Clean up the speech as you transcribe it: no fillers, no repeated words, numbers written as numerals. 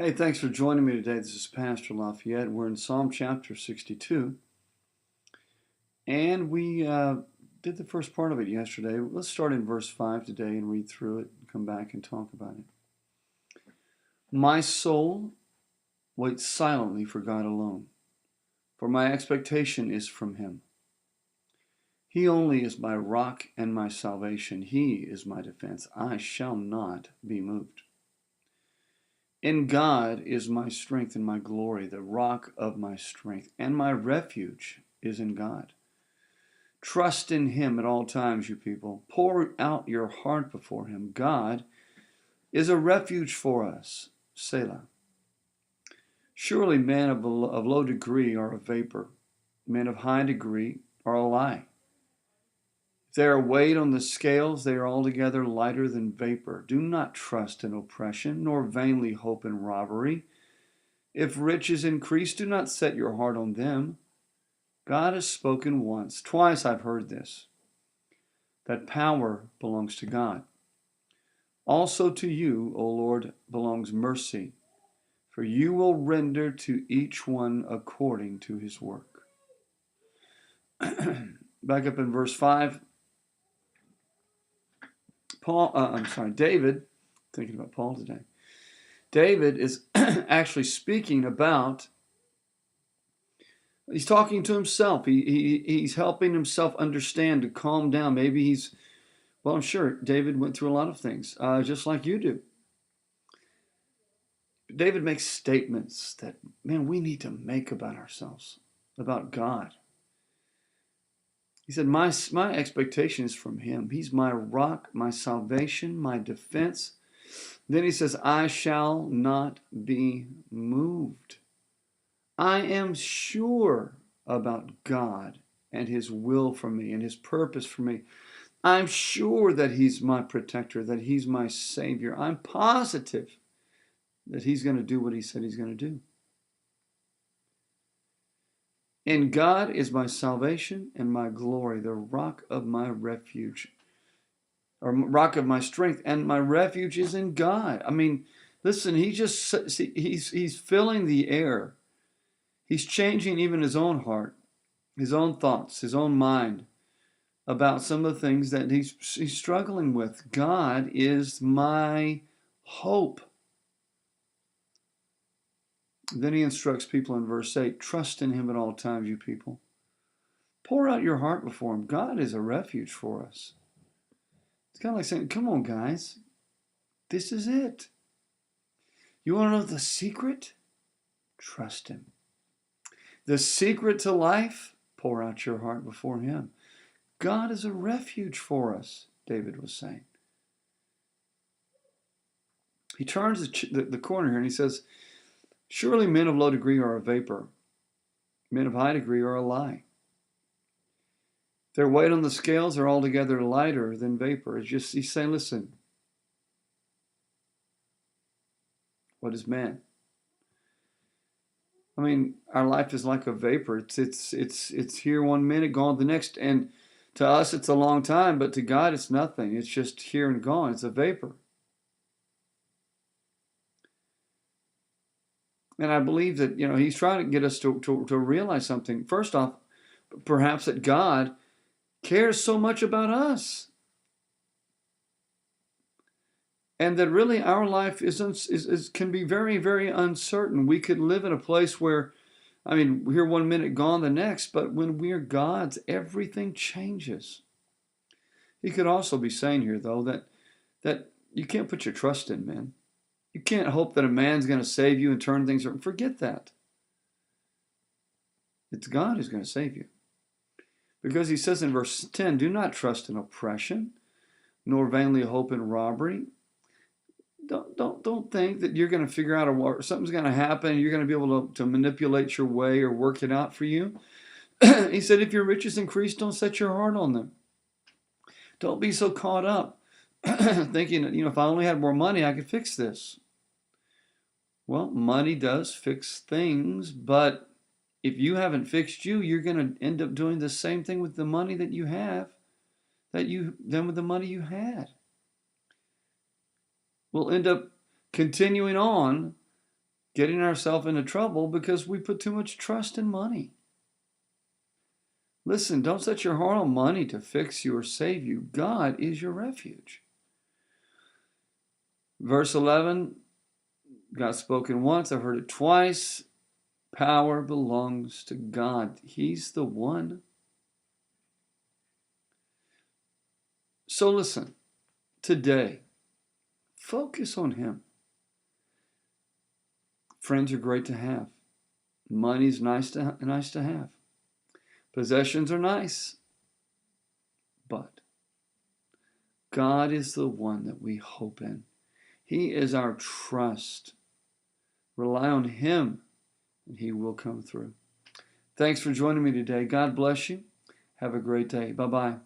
Hey, thanks for joining me today. This is Pastor Laf. We're in Psalm chapter 62, and we did the first part of it yesterday. Let's start in verse 5 today and read through it and come back and talk about it. My soul waits silently for God alone, for my expectation is from Him. He only is my rock and my salvation. He is my defense. I shall not be moved. In God is my strength and my glory, the rock of my strength, and my refuge is in God. Trust in Him at all times, you people. Pour out your heart before Him. God is a refuge for us. Selah. Surely men of low degree are a vapor. Men of high degree are a lie. If they are weighed on the scales, they are altogether lighter than vapor. Do not trust in oppression, nor vainly hope in robbery. If riches increase, do not set your heart on them. God has spoken once, twice I've heard this, that power belongs to God. Also to you, O Lord, belongs mercy, for you will render to each one according to his work. Back up in verse 5. David, thinking about Paul today. David is actually speaking about, he's talking to himself. He's helping himself understand, to calm down. Maybe I'm sure David went through a lot of things, just like you do. David makes statements that, man, we need to make about ourselves, about God. He said, my expectation is from Him. He's my rock, my salvation, my defense. Then he says, I shall not be moved. I am sure about God and His will for me and His purpose for me. I'm sure that He's my protector, that He's my Savior. I'm positive that He's going to do what He said He's going to do. In God is my salvation and my glory, the rock of my refuge, or rock of my strength, and my refuge is in God. I mean, listen, he's filling the air. He's changing even his own heart, his own thoughts, his own mind about some of the things that he's struggling with. God is my hope. Then he instructs people in verse 8, trust in Him at all times, you people. Pour out your heart before Him. God is a refuge for us. It's kind of like saying, come on, guys. This is it. You want to know the secret? Trust Him. The secret to life? Pour out your heart before Him. God is a refuge for us, David was saying. He turns the corner here and he says, surely men of low degree are a vapor. Men of high degree are a lie. Their weight on the scales are altogether lighter than vapor. It's just, he's saying, listen, what is man? I mean, our life is like a vapor. It's here one minute, gone the next. And to us, it's a long time, but to God, it's nothing. It's just here and gone. It's a vapor. And I believe that, He's trying to get us to realize something. First off, perhaps that God cares so much about us. And that really our life can be very, very uncertain. We could live in a place where, we're here one minute, gone the next, but when we're God's, everything changes. He could also be saying here, though, that you can't put your trust in men. You can't hope that a man's going to save you and turn things around. Forget that. It's God who's going to save you. Because he says in verse 10, do not trust in oppression, nor vainly hope in robbery. Don't think that you're going to figure out something's going to happen. You're going to be able to manipulate your way or work it out for you. He said, if your riches increase, don't set your heart on them. Don't be so caught up thinking that, if I only had more money, I could fix this. Well, money does fix things, but if you haven't fixed you, you're going to end up doing the same thing with the money that you have than with the money you had. We'll end up continuing on getting ourselves into trouble because we put too much trust in money. Listen, don't set your heart on money to fix you or save you. God is your refuge. Verse 11, God's spoken once, I've heard it twice. Power belongs to God. He's the one. So listen, today, focus on Him. Friends are great to have. Money's nice to have. Possessions are nice. But God is the one that we hope in. He is our trust. Rely on Him, and He will come through. Thanks for joining me today. God bless you. Have a great day. Bye-bye.